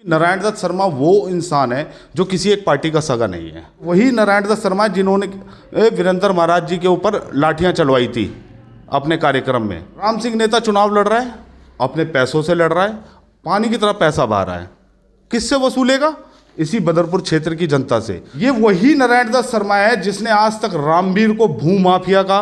नारायण दत्त शर्मा वो इंसान है जो किसी एक पार्टी का सगा नहीं है। वही नारायण दत्त शर्मा जिन्होंने वीरेंद्र महाराज जी के ऊपर लाठियां चलवाई थी अपने कार्यक्रम में। राम सिंह नेता चुनाव लड़ रहा है, अपने पैसों से लड़ रहा है, पानी की तरह पैसा बहा रहा है। किससे वसूलेगा? इसी बदरपुर क्षेत्र की जनता से। ये वही नारायण दत्त शर्मा है जिसने आज तक रामवीर को भू माफिया का,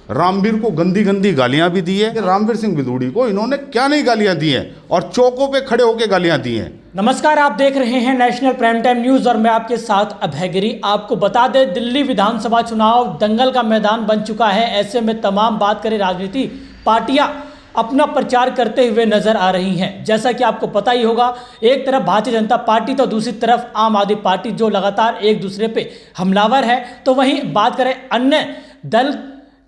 रामवीर को गंदी गंदी गालियां भी दी है। रामवीर सिंह बिदूड़ी को इन्होंने क्या नहीं गालियां दी हैं और चौकों पे खड़े होकर गालियां दी हैं। नमस्कार, आप देख रहे हैं नेशनल प्राइम टाइम न्यूज और मैं आपके साथ अभय गिरी। आपको बता दें, दिल्ली विधानसभा चुनाव दंगल का मैदान बन चुका है। ऐसे में तमाम बात करें राजनीति पार्टियां अपना प्रचार करते हुए नजर आ रही हैं। जैसा कि आपको पता ही होगा, एक तरफ भारतीय जनता पार्टी तो दूसरी तरफ आम आदमी पार्टी जो लगातार एक दूसरे पे हमलावर है। तो वहीं बात करें अन्य दल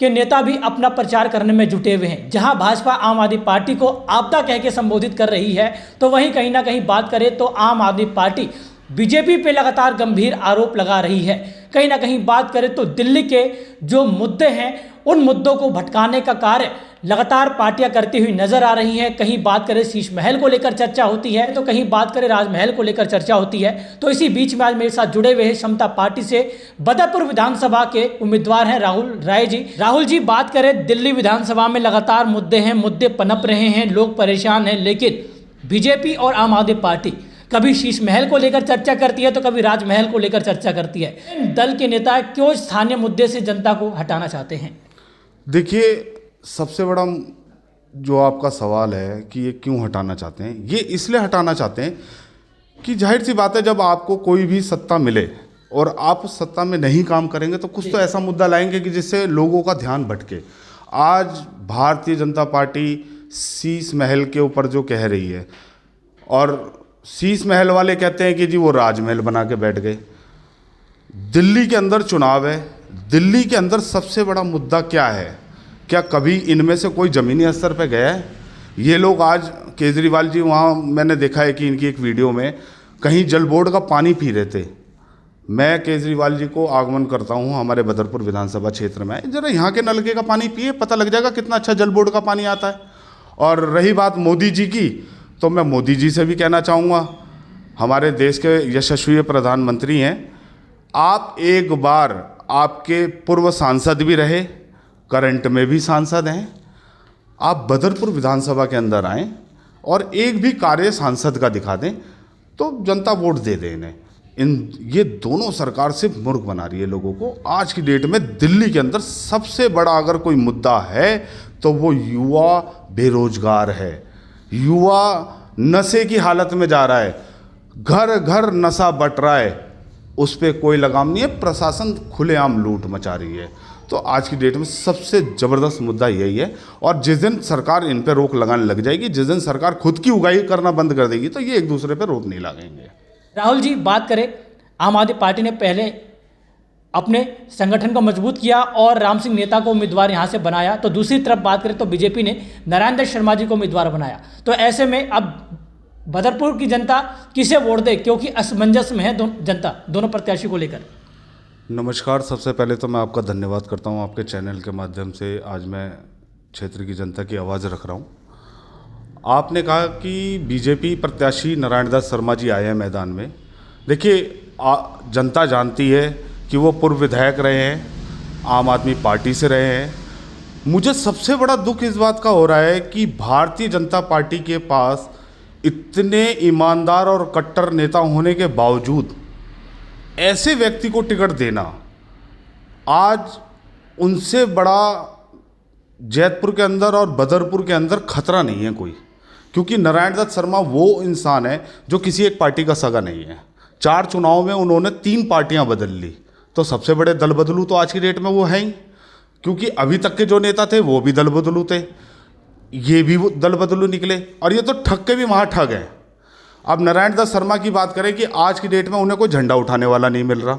के नेता भी अपना प्रचार करने में जुटे हुए हैं। जहां भाजपा आम आदमी पार्टी को आपदा कह के संबोधित कर रही है, तो वहीं कहीं ना कहीं बात करें तो आम आदमी पार्टी बीजेपी पे लगातार गंभीर आरोप लगा रही है। कहीं ना कहीं बात करें तो दिल्ली के जो मुद्दे हैं उन मुद्दों को भटकाने का कार्य लगातार पार्टियां करती हुई नजर आ रही हैं। कहीं बात करें शीश महल को लेकर चर्चा होती है, तो कहीं बात करें राजमहल को लेकर चर्चा होती है। तो इसी बीच में आज मेरे साथ जुड़े हुए हैं समता पार्टी से बदरपुर विधानसभा के उम्मीदवार हैं राहुल राय जी। राहुल जी, बात करें दिल्ली विधानसभा में लगातार मुद्दे हैं, मुद्दे पनप रहे हैं, लोग परेशान हैं, लेकिन बीजेपी और आम आदमी पार्टी कभी शीश महल को लेकर चर्चा करती है तो कभी राजमहल को लेकर चर्चा करती है। दल के नेता क्यों स्थानीय मुद्दे से जनता को हटाना चाहते हैं? देखिए, सबसे बड़ा जो आपका सवाल है कि ये क्यों हटाना चाहते हैं, ये इसलिए हटाना चाहते हैं कि जाहिर सी बात है, जब आपको कोई भी सत्ता मिले और आप सत्ता में नहीं काम करेंगे तो कुछ तो ऐसा मुद्दा लाएंगे कि जिससे लोगों का ध्यान भटके। आज भारतीय जनता पार्टी शीश महल के ऊपर जो कह रही है, और शीश महल वाले कहते हैं कि जी वो राजमहल बना के बैठ गए। दिल्ली के अंदर चुनाव है, दिल्ली के अंदर सबसे बड़ा मुद्दा क्या है? क्या कभी इनमें से कोई ज़मीनी स्तर पे गया है? ये लोग आज केजरीवाल जी, वहाँ मैंने देखा है कि इनकी एक वीडियो में कहीं जल बोर्ड का पानी पी रहे थे। मैं केजरीवाल जी को आगमन करता हूँ हमारे बदरपुर विधानसभा क्षेत्र में, ज़रा यहाँ के नलके का पानी पिए, पता लग जाएगा कितना अच्छा जल बोर्ड का पानी आता है। और रही बात मोदी जी की, तो मैं मोदी जी से भी कहना चाहूँगा, हमारे देश के यशस्वी प्रधानमंत्री हैं, आप एक बार, आपके पूर्व सांसद भी रहे, करंट में भी सांसद हैं, आप बदरपुर विधानसभा के अंदर आएँ और एक भी कार्य सांसद का दिखा दें तो जनता वोट दे दे इन्हें। ये दोनों सरकार सिर्फ मूर्ख बना रही है लोगों को। आज की डेट में दिल्ली के अंदर सबसे बड़ा अगर कोई मुद्दा है तो वो युवा बेरोजगार है। युवा नशे की हालत में जा रहा है, घर घर नशा बट रहा है, उस पर कोई लगाम नहीं है, प्रशासन खुलेआम लूट मचा रही है। तो आज की डेट में सबसे ज़बरदस्त मुद्दा यही है। और जिस दिन सरकार इन पर रोक लगाने लग जाएगी, जिस दिन सरकार खुद की उगाही करना बंद कर देगी, तो ये एक दूसरे पर रोक नहीं लगाएंगे। राहुल जी, बात करें, आम आदमी पार्टी ने पहले अपने संगठन को मजबूत किया और राम सिंह नेता को उम्मीदवार यहाँ से बनाया, तो दूसरी तरफ बात करें तो बीजेपी ने नारायण दत्त शर्मा जी को उम्मीदवार बनाया। तो ऐसे में अब बदरपुर की जनता किसे वोट दे, क्योंकि असमंजस में है जनता दोनों प्रत्याशी को लेकर? नमस्कार, सबसे पहले तो मैं आपका धन्यवाद करता हूँ, आपके चैनल के माध्यम से आज मैं क्षेत्र की जनता की आवाज़ रख रहा हूँ। आपने कहा कि बीजेपी प्रत्याशी नारायण दत्त शर्मा जी आए हैं मैदान में। देखिए, जनता जानती है कि वो पूर्व विधायक रहे हैं, आम आदमी पार्टी से रहे हैं। मुझे सबसे बड़ा दुख इस बात का हो रहा है कि भारतीय जनता पार्टी के पास इतने ईमानदार और कट्टर नेता होने के बावजूद ऐसे व्यक्ति को टिकट देना, आज उनसे बड़ा जैतपुर के अंदर और बदरपुर के अंदर खतरा नहीं है कोई। क्योंकि नारायण दत्त शर्मा वो इंसान है जो किसी एक पार्टी का सगा नहीं है। 4 चुनाव में उन्होंने 3 पार्टियां बदल ली, तो सबसे बड़े दल बदलू तो आज की डेट में वो हैं ही। क्योंकि अभी तक के जो नेता थे वो भी दल बदलू थे, ये भी वो दल बदलू निकले, और ये तो ठग के भी वहाँ ठग हैं। अब नारायण दत्त शर्मा की बात करें कि आज की डेट में उन्हें कोई झंडा उठाने वाला नहीं मिल रहा।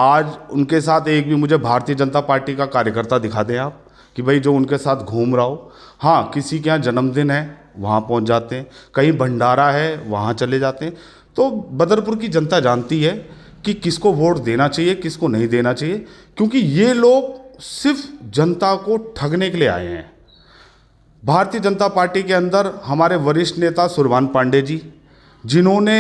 आज उनके साथ एक भी मुझे भारतीय जनता पार्टी का कार्यकर्ता दिखा दें आप कि भाई जो उनके साथ घूम रहा हो। हाँ, किसी के यहाँ जन्मदिन है वहाँ पहुँच जाते हैं, कहीं भंडारा है वहाँ चले जाते हैं। तो बदरपुर की जनता जानती है कि किसको वोट देना चाहिए, किसको नहीं देना चाहिए, क्योंकि ये लोग सिर्फ जनता को ठगने के लिए आए हैं। भारतीय जनता पार्टी के अंदर हमारे वरिष्ठ नेता सुरभान पांडे जी, जिन्होंने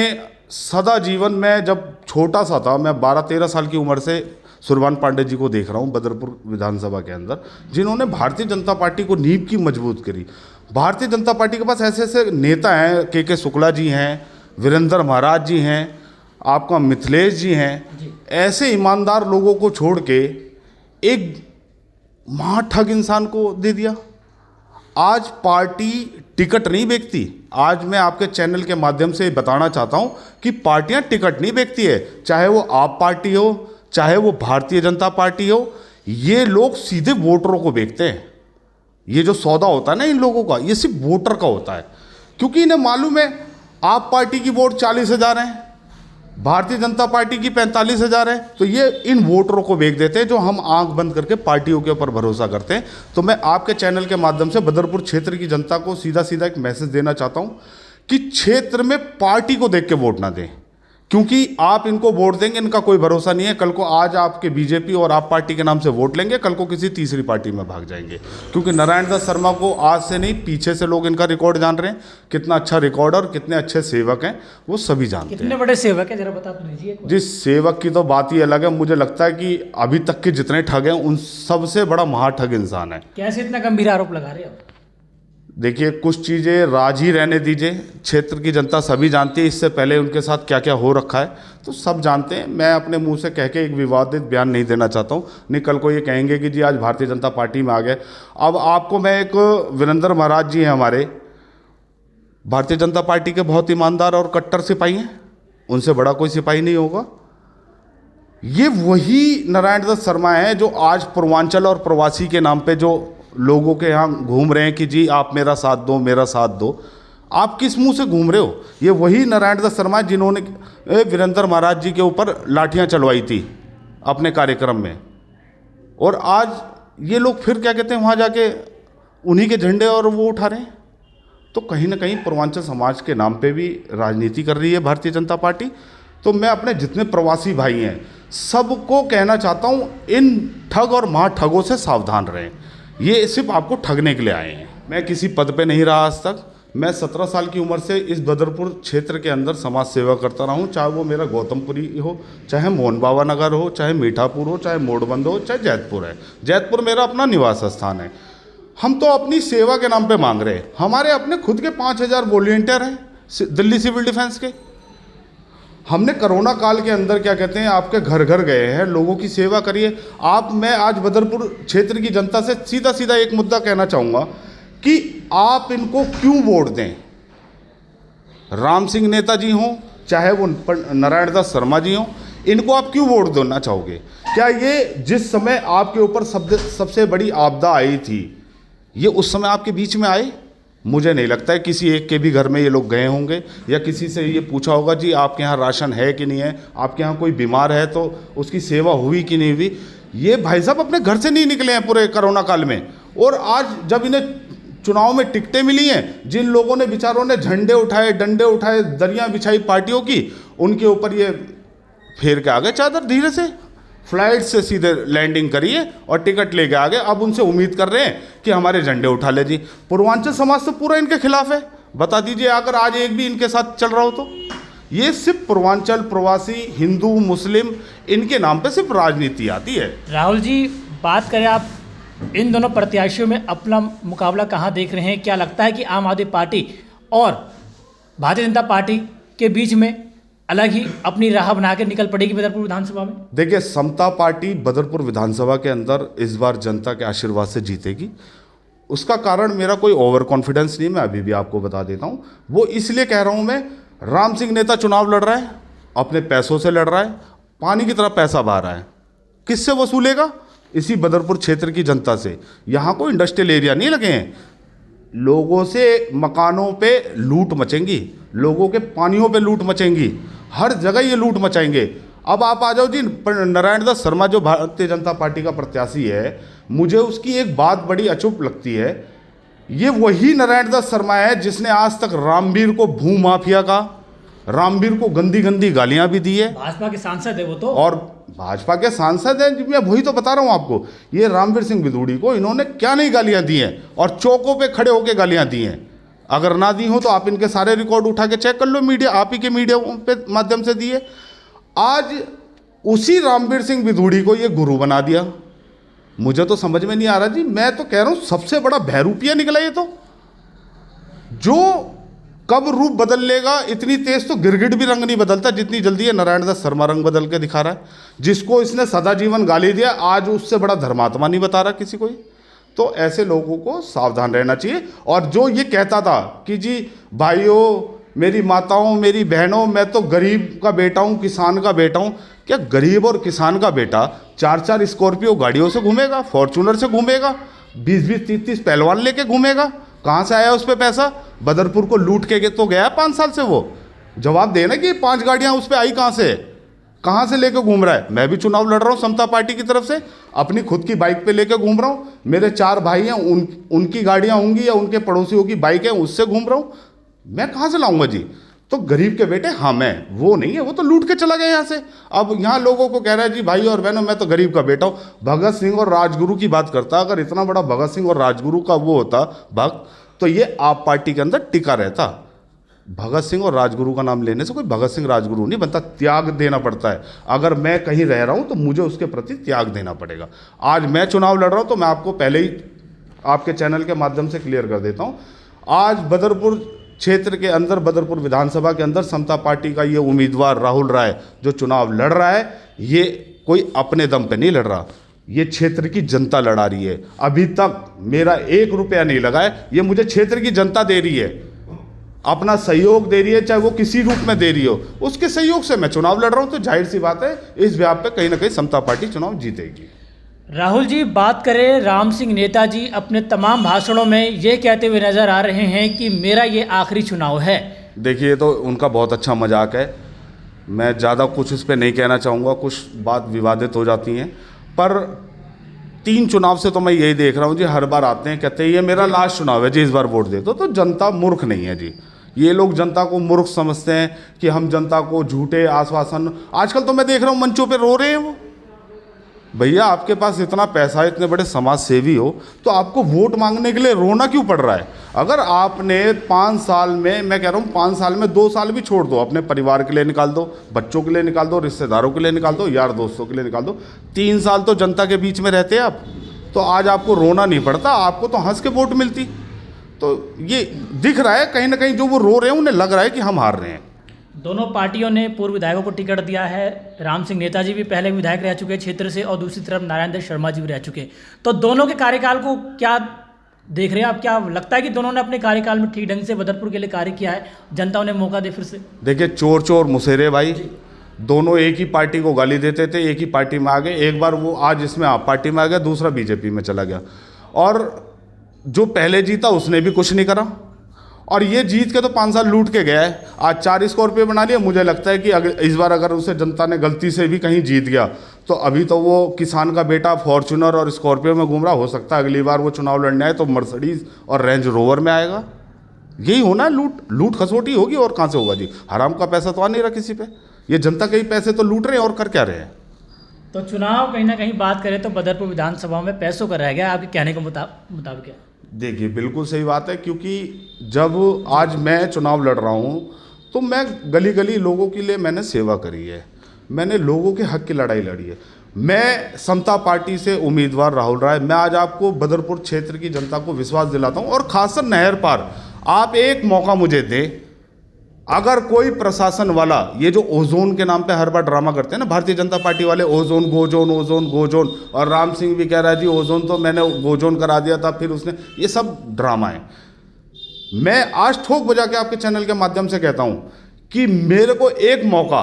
सदा जीवन में, जब छोटा सा था, मैं 12-13 साल की उम्र से सुरभान पांडे जी को देख रहा हूँ बदरपुर विधानसभा के अंदर, जिन्होंने भारतीय जनता पार्टी को नींव की मजबूत करी। भारतीय जनता पार्टी के पास ऐसे ऐसे नेता हैं, के शुक्ला जी हैं, वीरेंद्र महाराज जी हैं, आपका मिथिलेश जी हैं, ऐसे ईमानदार लोगों को छोड़ के एक महाठग इंसान को दे दिया। आज पार्टी टिकट नहीं बेचती। आज मैं आपके चैनल के माध्यम से बताना चाहता हूं कि पार्टियां टिकट नहीं बेचती है, चाहे वो आप पार्टी हो, चाहे वो भारतीय जनता पार्टी हो। ये लोग सीधे वोटरों को बेचते हैं। ये जो सौदा होता है ना इन लोगों का, ये सिर्फ वोटर का होता है, क्योंकि इन्हें मालूम है आप पार्टी की वोट 40,000 है, भारतीय जनता पार्टी की 45,000 है, तो ये इन वोटरों को बेच देते हैं जो हम आंख बंद करके पार्टियों के ऊपर भरोसा करते हैं। तो मैं आपके चैनल के माध्यम से बदरपुर क्षेत्र की जनता को सीधा सीधा एक मैसेज देना चाहता हूं कि क्षेत्र में पार्टी को देख के वोट ना दें, क्योंकि आप इनको वोट देंगे, इनका कोई भरोसा नहीं है। कल को आज आपके बीजेपी और आप पार्टी के नाम से वोट लेंगे, कल को किसी तीसरी पार्टी में भाग जाएंगे, क्योंकि नारायण दास शर्मा को आज से नहीं, पीछे से लोग इनका रिकॉर्ड जान रहे हैं। कितना अच्छा रिकॉर्ड और कितने अच्छे सेवक हैं वो सभी जानते हैं। कितने बड़े सेवक हैं, जरा बता तो दीजिए। जिस सेवक की तो बात ही अलग है। मुझे लगता है कि अभी तक के जितने ठग हैं उन सबसे बड़ा महाठग इंसान है। कैसे इतना गंभीर आरोप लगा रहे हो? देखिए, कुछ चीज़ें राज ही रहने दीजिए। क्षेत्र की जनता सभी जानती है, इससे पहले उनके साथ क्या क्या हो रखा है तो सब जानते हैं। मैं अपने मुंह से कह के एक विवादित बयान नहीं देना चाहता हूँ, नहीं कल को ये कहेंगे कि जी आज भारतीय जनता पार्टी में आ गए। अब आपको मैं एक, वीरेंद्र महाराज जी हैं हमारे, भारतीय जनता पार्टी के बहुत ईमानदार और कट्टर सिपाही हैं, उनसे बड़ा कोई सिपाही नहीं होगा। ये वही नारायण दास शर्मा हैं जो आज पूर्वांचल और प्रवासी के नाम पे जो लोगों के यहाँ घूम रहे हैं कि जी आप मेरा साथ दो, मेरा साथ दो। आप किस मुंह से घूम रहे हो? ये वही नारायण दास शर्मा जिन्होंने वीरेंद्र महाराज जी के ऊपर लाठियां चलवाई थी अपने कार्यक्रम में, और आज ये लोग फिर क्या कहते हैं वहाँ जाके उन्हीं के झंडे और वो उठा रहे हैं। तो कहीं ना कहीं पूर्वांचल समाज के नाम पे भी राजनीति कर रही है भारतीय जनता पार्टी। तो मैं अपने जितने प्रवासी भाई हैं सबको कहना चाहता हूँ, इन ठग और महाठगों से सावधान रहें। ये सिर्फ आपको ठगने के लिए आए हैं। मैं किसी पद पे नहीं रहा आज तक। मैं 17 साल की उम्र से इस बदरपुर क्षेत्र के अंदर समाज सेवा करता रहा हूँ, चाहे वो मेरा गौतमपुरी हो, चाहे मोहन बाबा नगर हो, चाहे मीठापुर हो, चाहे मोड़बंद हो, चाहे जैतपुर है। जैतपुर मेरा अपना निवास स्थान है। हम तो अपनी सेवा के नाम पे मांग रहे हैं। हमारे अपने खुद के 5,000 वॉलंटियर हैं दिल्ली सिविल डिफेंस के। हमने कोरोना काल के अंदर क्या कहते हैं आपके घर घर गए हैं, लोगों की सेवा करिए आप। मैं आज बदरपुर क्षेत्र की जनता से सीधा सीधा एक मुद्दा कहना चाहूँगा कि आप इनको क्यों वोट दें। राम सिंह नेताजी हों, चाहे वो नारायण दास शर्मा जी हों, इनको आप क्यों वोट देना चाहोगे? क्या ये जिस समय आपके ऊपर सबसे बड़ी आपदा आई थी, ये उस समय आपके बीच में आए? मुझे नहीं लगता है किसी एक के भी घर में ये लोग गए होंगे या किसी से ये पूछा होगा जी आपके यहाँ राशन है कि नहीं है, आपके यहाँ कोई बीमार है तो उसकी सेवा हुई कि नहीं हुई। ये भाई साहब अपने घर से नहीं निकले हैं पूरे कोरोना काल में, और आज जब इन्हें चुनाव में टिकटें मिली हैं, जिन लोगों ने बेचारों ने झंडे उठाए, डंडे उठाए, दरियाँ बिछाई पार्टियों की, उनके ऊपर ये फेर के आ गए चादर। धीरे से फ्लाइट से सीधे लैंडिंग करिए और टिकट लेके आ गए। अब उनसे उम्मीद कर रहे हैं कि हमारे झंडे उठा ले जी। पूर्वांचल समाज तो पूरा इनके खिलाफ है। बता दीजिए अगर आज एक भी इनके साथ चल रहा हो तो। ये सिर्फ पूर्वांचल, प्रवासी, हिंदू, मुस्लिम, इनके नाम पे सिर्फ राजनीति आती है। राहुल जी, बात करें आप इन दोनों प्रत्याशियों में अपना मुकाबला कहाँ देख रहे हैं? क्या लगता है कि आम आदमी पार्टी और भारतीय जनता पार्टी के बीच में अलग ही अपनी राह बना के निकल पड़ेगी बदरपुर विधानसभा में? देखिए, समता पार्टी बदरपुर विधानसभा के अंदर इस बार जनता के आशीर्वाद से जीतेगी। उसका कारण मेरा कोई ओवर कॉन्फिडेंस नहीं, मैं अभी भी आपको बता देता हूँ। वो इसलिए कह रहा हूँ मैं, राम सिंह नेता चुनाव लड़ रहा है, अपने पैसों से लड़ रहा है, पानी की तरह पैसा बहा रहा है। किससे वसूलेगा? इसी बदरपुर क्षेत्र की जनता से। यहाँ कोई इंडस्ट्रियल एरिया नहीं लगे हैं, लोगों से मकानों पे लूट मचेंगी, लोगों के पानियों पे लूट मचेंगी, हर जगह ये लूट मचाएंगे। अब आप आ जाओ जी, नारायण दास शर्मा जो भारतीय जनता पार्टी का प्रत्याशी है, मुझे उसकी एक बात बड़ी अचूक लगती है। ये वही नारायण दास शर्मा है जिसने आज तक रामवीर को भू माफिया का, रामवीर को गंदी गंदी गालियां भी दी है। भाजपा के सांसद है वो तो, और भाजपा के सांसद हैं। मैं वही तो बता रहा हूं आपको, ये रामवीर सिंह बिदूड़ी को इन्होंने क्या नहीं गालियां दी हैं, और चौकों पे खड़े होकर गालियां दी हैं। अगर ना दी हो तो आप इनके सारे रिकॉर्ड उठा के चेक कर लो, मीडिया आप ही के मीडिया पे माध्यम से दिए। आज उसी रामवीर सिंह विधूड़ी को ये गुरु बना दिया। मुझे तो समझ में नहीं आ रहा जी, मैं तो कह रहा हूं सबसे बड़ा बहरूपिया निकला ये तो, जो कब रूप बदल लेगा। इतनी तेज तो गिरगिट भी रंग नहीं बदलता जितनी जल्दी ये नारायण दत्त शर्मा रंग बदल के दिखा रहा है। जिसको इसने सदा जीवन गाली दिया, आज उससे बड़ा धर्मात्मा नहीं बता रहा किसी को। तो ऐसे लोगों को सावधान रहना चाहिए। और जो ये कहता था कि जी भाइयों, मेरी माताओं, मेरी बहनों, मैं तो गरीब का बेटा हूँ, किसान का बेटा हूँ। क्या गरीब और किसान का बेटा 4-4 स्कॉर्पियो गाड़ियों से घूमेगा, फॉर्च्यूनर से घूमेगा, 20-20, 30-30 पहलवान लेके घूमेगा? कहाँ से आया उस पर पैसा? बदरपुर को लूट के तो गया 5 साल से। वो जवाब देना कि 5 गाड़ियाँ उस पर आई कहाँ से, कहाँ से लेके घूम रहा है। मैं भी चुनाव लड़ रहा हूँ समता पार्टी की तरफ से, अपनी खुद की बाइक पे लेके घूम रहा हूँ। मेरे 4 भाई हैं, उनकी गाड़ियाँ होंगी या उनके पड़ोसियों की बाइक है, उससे घूम रहा हूँ। मैं कहाँ से लाऊंगा जी? तो गरीब के बेटे, हाँ मैं, वो नहीं है, वो तो लूट के चला गया यहाँ से। अब यहाँ लोगों को कह रहा है जी भाई और बहनों, मैं तो गरीब का बेटा हूँ। भगत सिंह और राजगुरु की बात करता, अगर इतना बड़ा भगत सिंह और राजगुरु का वो होता भक्त, तो ये आप पार्टी के अंदर टिका रहता। भगत सिंह और राजगुरु का नाम लेने से कोई भगत सिंह राजगुरु नहीं बनता, त्याग देना पड़ता है। अगर मैं कहीं रह रहा हूँ तो मुझे उसके प्रति त्याग देना पड़ेगा। आज मैं चुनाव लड़ रहा हूँ तो मैं आपको पहले ही आपके चैनल के माध्यम से क्लियर कर देता हूँ। आज बदरपुर क्षेत्र के अंदर, बदरपुर विधानसभा के अंदर समता पार्टी का ये उम्मीदवार राहुल राय जो चुनाव लड़ रहा है, ये कोई अपने दम पे नहीं लड़ रहा, ये क्षेत्र की जनता लड़ा रही है। अभी तक मेरा 1 रुपया नहीं लगा है, ये मुझे क्षेत्र की जनता दे रही है, अपना सहयोग दे रही है, चाहे वो किसी रूप में दे रही हो, उसके सहयोग से मैं चुनाव लड़ रहा हूं। तो जाहिर सी बात है इस व्याप पे कहीं ना कहीं समता पार्टी चुनाव जीतेगी। राहुल जी, बात करें राम सिंह नेताजी अपने तमाम भाषणों में ये कहते हुए नजर आ रहे हैं कि मेरा ये आखिरी चुनाव है। देखिए, तो उनका बहुत अच्छा मजाक है, मैं ज़्यादा कुछ इस पर नहीं कहना चाहूँगा, कुछ बात विवादित हो जाती हैं। पर 3 चुनाव से तो मैं यही देख रहा हूँ जी, हर बार आते हैं कहते हैं ये मेरा लास्ट चुनाव है जी, इस बार वोट दे दो। तो जनता मूर्ख नहीं है जी, ये लोग जनता को मूर्ख समझते हैं कि हम जनता को झूठे आश्वासन। आजकल तो मैं देख रहा हूँ मंचों पे रो रहे हैं वो। भैया, आपके पास इतना पैसा है, इतने बड़े समाज सेवी हो, तो आपको वोट मांगने के लिए रोना क्यों पड़ रहा है? अगर आपने 5 साल में, मैं कह रहा हूँ 5 साल में 2 साल भी छोड़ दो, अपने परिवार के लिए निकाल दो, बच्चों के लिए निकाल दो, रिश्तेदारों के लिए निकाल दो, यार दोस्तों के लिए निकाल दो, 3 साल तो जनता के बीच में रहते हैं आप, तो आज आपको रोना नहीं पड़ता, आपको तो हंस के वोट मिलती। तो ये दिख रहा है कहीं ना कहीं, जो वो रो रहे हैं उन्हें लग रहा है कि हम हार रहे हैं। दोनों पार्टियों ने पूर्व विधायकों को टिकट दिया है। राम सिंह नेताजी भी पहले विधायक रह चुके क्षेत्र से, और दूसरी तरफ नारायण दत्त शर्मा जी भी रह चुके। तो दोनों के कार्यकाल को क्या देख रहे हैं आप? क्या लगता है कि दोनों ने अपने कार्यकाल में ठीक ढंग से बदरपुर के लिए कार्य किया है, जनता उन्हें मौका दे फिर से? देखिए, चोर चोर मुसेरे भाई, दोनों एक ही पार्टी को गाली देते थे, एक ही पार्टी में आ गए। एक बार वो आज इसमें आप पार्टी में आ गया, दूसरा बीजेपी में चला गया, और जो पहले जीता उसने भी कुछ नहीं करा, और ये जीत के तो 5 साल लूट के गया है। आज 4 स्कॉर्पियो बना लिया। मुझे लगता है कि इस बार अगर उसे जनता ने गलती से भी कहीं जीत गया तो अभी तो वो किसान का बेटा फॉर्च्यूनर और स्कॉर्पियो में घूम रहा, हो सकता है अगली बार वो चुनाव लड़ने आए तो मर्सिडीज और रेंज रोवर में आएगा। यही होना, लूट खसोटी होगी, और कहाँ से होगा जी? हराम का पैसा तो आ नहीं रहा किसी पे, ये जनता के ही पैसे तो लूट रहे हैं, और कर क्या रहे हैं? तो चुनाव कहीं ना कहीं बात करें तो बदरपुर विधानसभा में पैसों का रह गया, आपके कहने के मुताबिक है? देखिए, बिल्कुल सही बात है, क्योंकि जब आज मैं चुनाव लड़ रहा हूँ तो मैं गली गली लोगों के लिए मैंने सेवा करी है, मैंने लोगों के हक की लड़ाई लड़ी है। मैं समता पार्टी से उम्मीदवार राहुल राय, मैं आज आपको बदरपुर क्षेत्र की जनता को विश्वास दिलाता हूँ, और खासकर नहर पार आप एक मौका मुझे दें। अगर कोई प्रशासन वाला, ये जो ओजोन के नाम पे हर बार ड्रामा करते हैं ना भारतीय जनता पार्टी वाले, ओजोन गोजोन ओजोन गोजोन, और राम सिंह भी कह रहा है जी ओजोन तो मैंने गोजोन करा दिया था, फिर उसने, ये सब ड्रामा है। मैं आज ठोक बजा के आपके चैनल के माध्यम से कहता हूं कि मेरे को एक मौका,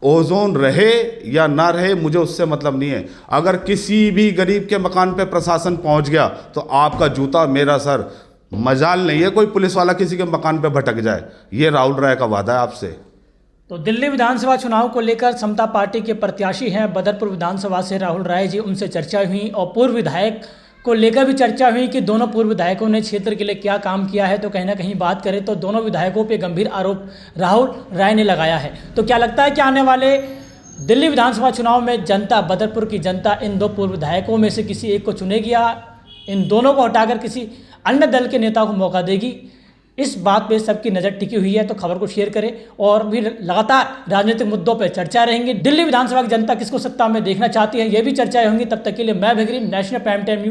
ओजोन रहे या ना रहे मुझे उससे मतलब नहीं है। अगर किसी भी गरीब के मकान पे प्रशासन पहुंच गया तो आपका जूता मेरा सर। मजाल नहीं है कोई पुलिस वाला किसी के मकान पे भटक जाए, ये राहुल राय का वादा है आपसे। तो दिल्ली विधानसभा चुनाव को लेकर समता पार्टी के प्रत्याशी हैं बदरपुर विधानसभा से राहुल राय जी, उनसे चर्चा हुई, और पूर्व विधायक को लेकर भी चर्चा हुई कि दोनों पूर्व विधायकों ने क्षेत्र के लिए क्या काम किया है। तो कहीं ना कहीं बात करें तो दोनों विधायकों पे गंभीर आरोप राहुल राय ने लगाया है। तो क्या लगता है कि आने वाले दिल्ली विधानसभा चुनाव में जनता, बदरपुर की जनता, इन 2 पूर्व विधायकों में से किसी एक को चुनेगी, या इन दोनों को हटाकर किसी अन्य दल के नेता को मौका देगी? इस बात पे सबकी नज़र टिकी हुई है, तो खबर को शेयर करें और भी लगातार राजनीतिक मुद्दों पर चर्चा रहेंगी। दिल्ली विधानसभा की जनता किसको सत्ता में देखना चाहती है, ये भी चर्चाएं होंगी। तब तक के लिए मैं अभयगिरी, नेशनल प्राइम टाइम न्यूज़।